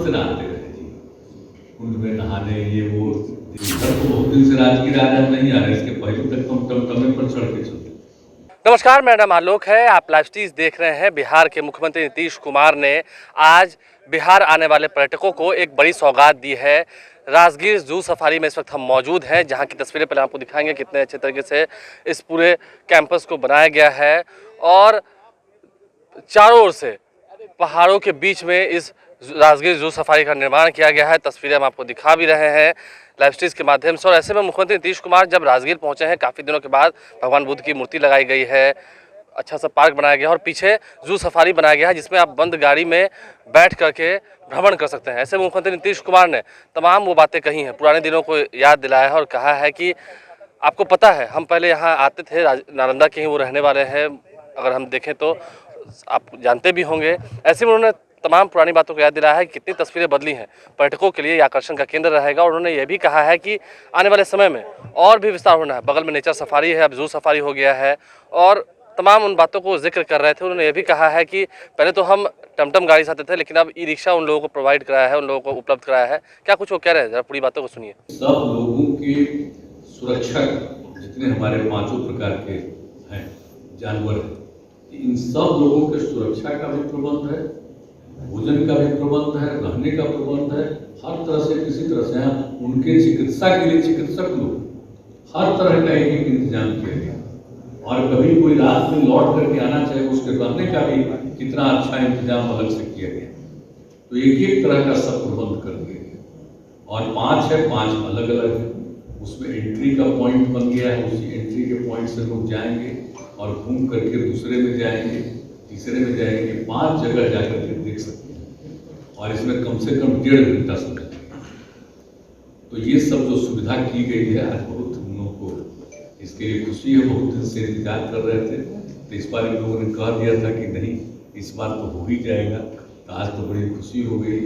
से नहाते रहे जी, कुंड में नहाने ये वो। इधर तो बहुत दिन से राजगीर राजा नहीं आ रहे, इसके पहले तक हम टमटमे पर चढ़ के चलते। नमस्कार, मेरा नाम आलोक है। आप लाइव स्ट्रीम देख रहे हैं। बिहार के मुख्यमंत्री नीतीश कुमार ने आज बिहार आने वाले पर्यटकों को एक बड़ी सौगात दी है। राजगीर जू सफारी में इस वक्त हम मौजूद हैं, जहां की तस्वीरें पहले आपको दिखाएंगे कितने अच्छे तरीके से इस पूरे कैंपस को बनाया गया है और चारों ओर से पहाड़ों के बीच में इस राजगीर जू सफारी का निर्माण किया गया है। तस्वीरें हम आपको दिखा भी रहे हैं लाइव स्ट्रीम के माध्यम से। और ऐसे में मुख्यमंत्री नीतीश कुमार जब राजगीर पहुंचे हैं, काफ़ी दिनों के बाद भगवान बुद्ध की मूर्ति लगाई गई है, अच्छा सा पार्क बनाया गया है और पीछे जू सफारी बनाया गया है, जिसमें आप बंद गाड़ी में बैठ करके भ्रमण कर सकते हैं। ऐसे में मुख्यमंत्री नीतीश कुमार ने तमाम वो बातें कही हैं, पुराने दिनों को याद दिलाया है और कहा है कि आपको पता है हम पहले यहाँ आते थे, नालंदा के ही वो रहने वाले हैं, अगर हम देखें तो आप जानते भी होंगे। ऐसे में उन्होंने तमाम पुरानी बातों को याद दिलाया है, कितनी तस्वीरें बदली हैं, पर्यटकों के लिए ये आकर्षण का केंद्र रहेगा। और उन्होंने ये भी कहा है कि आने वाले समय में और भी विस्तार होना है। बगल में नेचर सफारी है, अब जू सफारी हो गया है और तमाम उन बातों को जिक्र कर रहे थे। उन्होंने ये भी कहा है कि पहले तो हम टमटम गाड़ी से आते थे, लेकिन अब ई रिक्शा उन लोगों को प्रोवाइड कराया है, उन लोगों को उपलब्ध कराया है। क्या कुछ वो कह रहे हैं, जरा पूरी बातों को सुनिए। सब लोगों की सुरक्षा, जितने हमारे 5 प्रकार के हैं जानवर हैं, इन सब लोगों के सुरक्षा का भी प्रबंध है, भोजन का भी प्रबंध है, रहने का प्रबंध है। हर तरह से किसी तरह से उनके चिकित्सा के लिए चिकित्सक लोग हर तरह का एक इंतजाम किया गया। और कभी कोई रात में लौट करके आना चाहे, उसके रहने का भी कितना अच्छा इंतजाम अलग से किया गया। तो एक एक तरह का सब प्रबंध कर दिया गया। और 5 है, 5 अलग अलग है। उसमें एंट्री का पॉइंट बन गया है, उसी एंट्री के पॉइंट से लोग जाएंगे और घूम करके दूसरे में जाएंगे, तीसरे में जाएंगे, 5 जगह जाकर के देख सकते हैं। और इसमें कम से कम 1.5 घंटा समय। तो ये सब जो सुविधा की गई है, आज बहुत हम लोगों को इसके लिए खुशी है। बहुत दिन से इंतजार कर रहे थे, तो इस बार इन लोगों ने कह दिया था कि नहीं इस बार तो हो ही जाएगा। तो आज तो बड़ी खुशी हो गई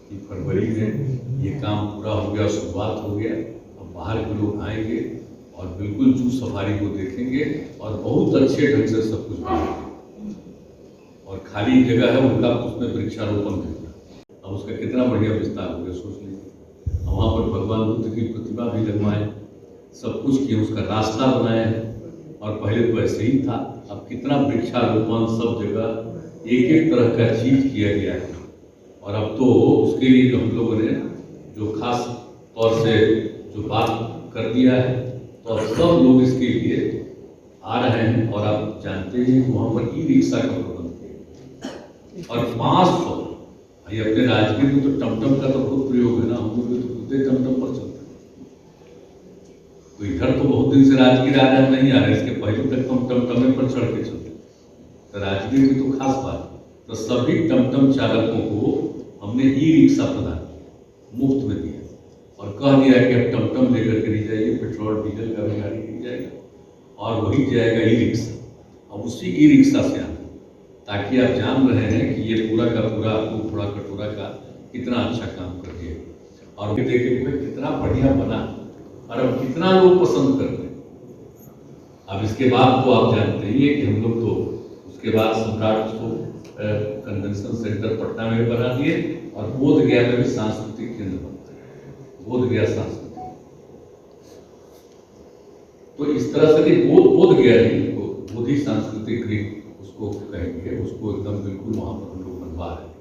कि फरवरी में ये काम पूरा हो गया, शुरुआत हो गया। अब बाहर के लोग आएंगे और बिल्कुल जू सफारी को देखेंगे और बहुत अच्छे ढंग से सब कुछ बनाएंगे। और खाली जगह है उनका, उसमें वृक्षारोपण भी होगा। अब उसका कितना बढ़िया विस्तार हो गया, सोच लीजिए। वहाँ पर भगवान बुद्ध की प्रतिमा भी लगवाए, सब कुछ किए, उसका रास्ता बनाया है। और पहले तो ऐसे ही था, अब कितना वृक्षारोपण, सब जगह एक एक तरह का चीज किया गया है। और अब तो उसके लिए जो हम लोगों ने जो खास तौर से जो बात कर दिया है, तो अब सब लोग इसके लिए आ रहे हैं। और आप जानते हैं वहाँ पर ई रिक्शा का प्रबंध किया और 500 अपने राजगीर में तो टमटम का तो बहुत प्रयोग है ना, हम लोग तो खुद टमटम पर चलते हैं। तो इधर तो बहुत दिन से राजगीर राजा नहीं आ रहे, इसके पहले तक हम टमटमे पर चढ़ के चलते। तो राजगीर की तो खास बात, तो सभी टमटम चालकों को हमने ई रिक्शा प्रदान किया, मुफ्त में दिया और कह दिया कि अब टमटम लेकर के नहीं जाइए, पेट्रोल डीजल का भी गाड़ी नहीं जाएगा और वही जाएगा ई रिक्शा। अब उसी ई रिक्शा से आना, ताकि आप जान रहे हैं कि ये पूरा का पूरा आपको थोड़ा कटोरा का कितना अच्छा काम कर दिया। और देखे हुए कितना बढ़िया बना और अब कितना लोग पसंद करते हैं। अब इसके बाद तो आप जानते ही हैं कि हम लोग तो उसके बाद सम्राट उसको कन्वेंशन सेंटर पटना में बना दिए और बोध गया में भी सांस्कृतिक केंद्र बनता है, बोध गया सांस्कृतिक। तो इस तरह से बोध गया नहीं, बोधि सांस्कृतिक उसको कहेंगे, उसको एकदम बिल्कुल वहाँ पर हम लोग बनवा रहे हैं।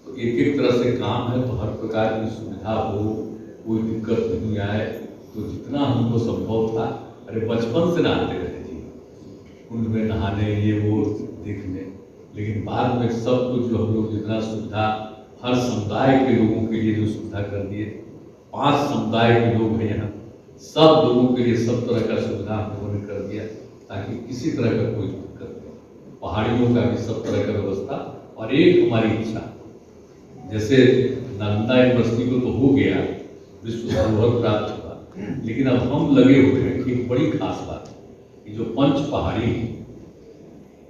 तो एक एक तरह से काम है, तो हर प्रकार की सुविधा हो, कोई दिक्कत नहीं आए। तो जितना हमको संभव था, अरे बचपन से नहाते रहे जी, कुंड में नहाने ये वो देखने, लेकिन बाद में सब कुछ जो हम लोग जितना सुविधा हर समुदाय के लोगों के लिए जो सुविधा कर दिए, 5 समुदाय के लोग हैं यहाँ, सब लोगों के लिए सब तरह का सुविधा हम लोगों ने कर दिया, ताकि किसी तरह का कोई दिक्कत नहीं। पहाड़ियों का भी सब तरह का व्यवस्था। और एक हमारी इच्छा, जैसे नालंदा यूनिवर्सिटी को तो हो गया, विश्व धरोहर प्राप्त हुआ, लेकिन अब हम लगे हुए हैं कि एक बड़ी खास बात है कि जो 5 पहाड़ी है,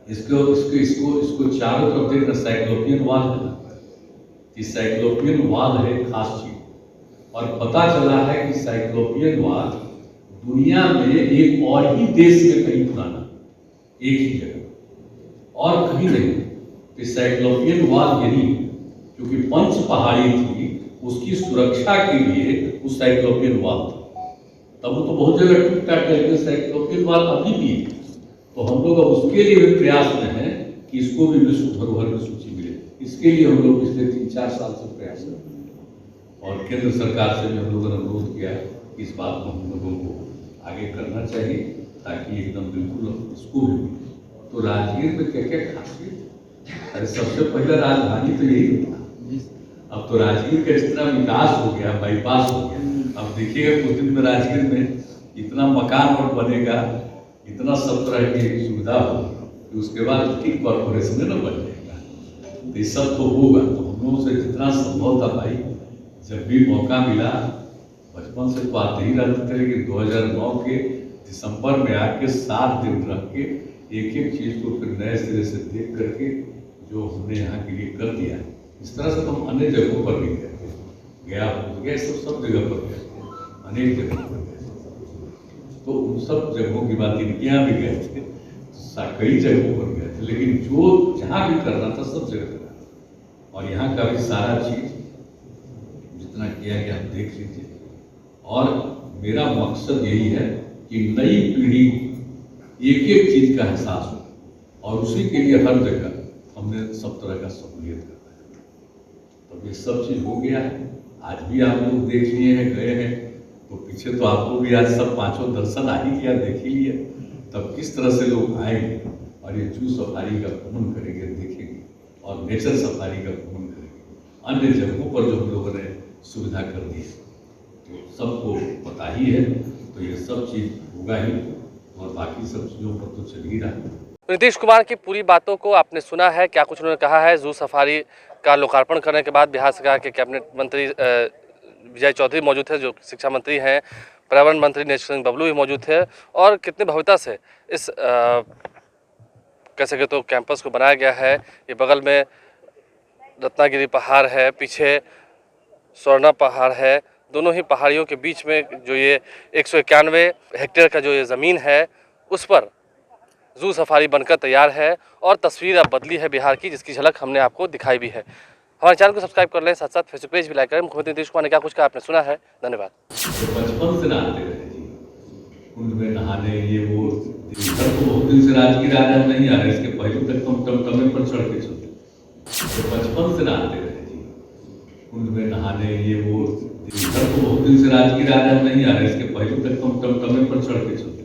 इसको चारों तरफ देखना, साइक्लोपियन वाल है ना, कि साइक्लोपियन वाल है खास चीज। और पता चला है कि साइक्लोपियन वाल दुनिया में एक और ही देश में कहीं पुराना, एक ही जगह और कहीं नहीं। कि साइक्लोपियन वाल यही, क्योंकि पंच पहाड़ी थी, उसकी सुरक्षा के लिए उस साइक्लोपियन वाल था। तब तो बहुत जगह टूट टाट गया, लेकिन साइक्लोपियन वाल अभी भी है। तो हम लोग अब उसके लिए भी प्रयास में हैं कि इसको भी विश्व धरोहर की सूची मिले। इसके लिए हम लोग पिछले 3-4 साल से प्रयास कर रहे हैं और केंद्र सरकार से भी हम लोगों ने अनुरोध किया कि इस बात को हम लोगों को आगे करना चाहिए ताकि एकदम बिल्कुल इसको भी मिले। तो राजगीर में क्या क्या खासियत है? अरे सबसे पहले राजधानी तो यही था। अब तो राजगीर का इस तरह विकास हो गया, बाईपास हो गया। अब देखिएगा कुछ दिन में राजगीर में इतना मकान और बनेगा, इतना सब तरह की सुविधा होगी कि उसके बाद ठीक कॉर्पोरेशन न बन जाएगा। तो ये सब तो होगा। तो हम लोगों से जितना संभव था भाई, जब भी मौका मिला, बचपन से तो आते ही रहते थे, लेकिन 2009 के दिसंबर में आके 7 दिन रह के एक एक चीज को फिर नए सिरे से देख करके जो हमने यहाँ के लिए कर दिया। इस तरह से तो हम अन्य जगहों पर भी गए थे, गया गए सब जगह पर गए थे, अनेक जगहों पर गए थे। तो उन सब जगहों की बात, इनकियाँ भी गए थे, कई जगहों पर गए थे, लेकिन जो जहाँ भी करना था सब जगह करा। और यहाँ का भी सारा चीज जितना किया गया आप देख लीजिए। और मेरा मकसद यही है कि नई पीढ़ी को एक एक चीज का एहसास हो और उसी के लिए हर जगह हमने सब तरह का सहूलियत करना है। तो ये सब चीज हो गया है। आज भी आप लोग देख लिए हैं, गए हैं, तो पीछे तो आपको भी आज सब 5 दर्शन आ ही गया, देख ही लिया। तब किस तरह से लोग आएंगे और ये जू सफारी का भ्रमण करेंगे, देखेंगे, और नेचर सफारी का भ्रमण करेंगे। अन्य जगहों पर जो हम लोगों ने सुविधा कर दी है तो सबको पता ही है। तो ये सब चीज होगा ही, और बाकी सब चीजों पर तो चल ही रहा है। नीतीश कुमार की पूरी बातों को आपने सुना है, क्या कुछ उन्होंने कहा है। जू सफारी का लोकार्पण करने के बाद बिहार सरकार के कैबिनेट मंत्री विजय चौधरी मौजूद थे, जो शिक्षा मंत्री हैं, पर्यावरण मंत्री नेशनल सिंह बबलू भी मौजूद थे, और कितनी भव्यता से इस कह सके तो कैंपस को बनाया गया है। ये बगल में रत्नागिरी पहाड़ है, पीछे स्वर्णा पहाड़ है। दोनों ही पहाड़ियों के बीच में जो ये 191 हेक्टेयर का जो ये ज़मीन है, उस पर जू सफारी बनकर तैयार है और तस्वीर अब बदली है बिहार की, जिसकी झलक हमने आपको दिखाई भी है। हमारे चैनल को सब्सक्राइब कर लें, साथ साथ फेसबुक पेज भी लाइक करें। मुख्यमंत्री नीतीश कुमार ने क्या कुछ कहा आपने सुना है। धन्यवाद। तो बचपन से नहाते रहे जी, कुंड में नहाने, ये वो। इधर तो बहुत दिन से राजगीर आ रहे नहीं आ रहे, इसके पहले तक तो हम टमटमे पर चढ़ के चलते। तो बचपन से नहाते रहे जी, कुंड में नहाने, ये वो। इधर तो बहुत दिन से राजगीर आ रहे नहीं आ रहे, इसके पहले तक तो हम टमटमे पर चढ़ के चलते।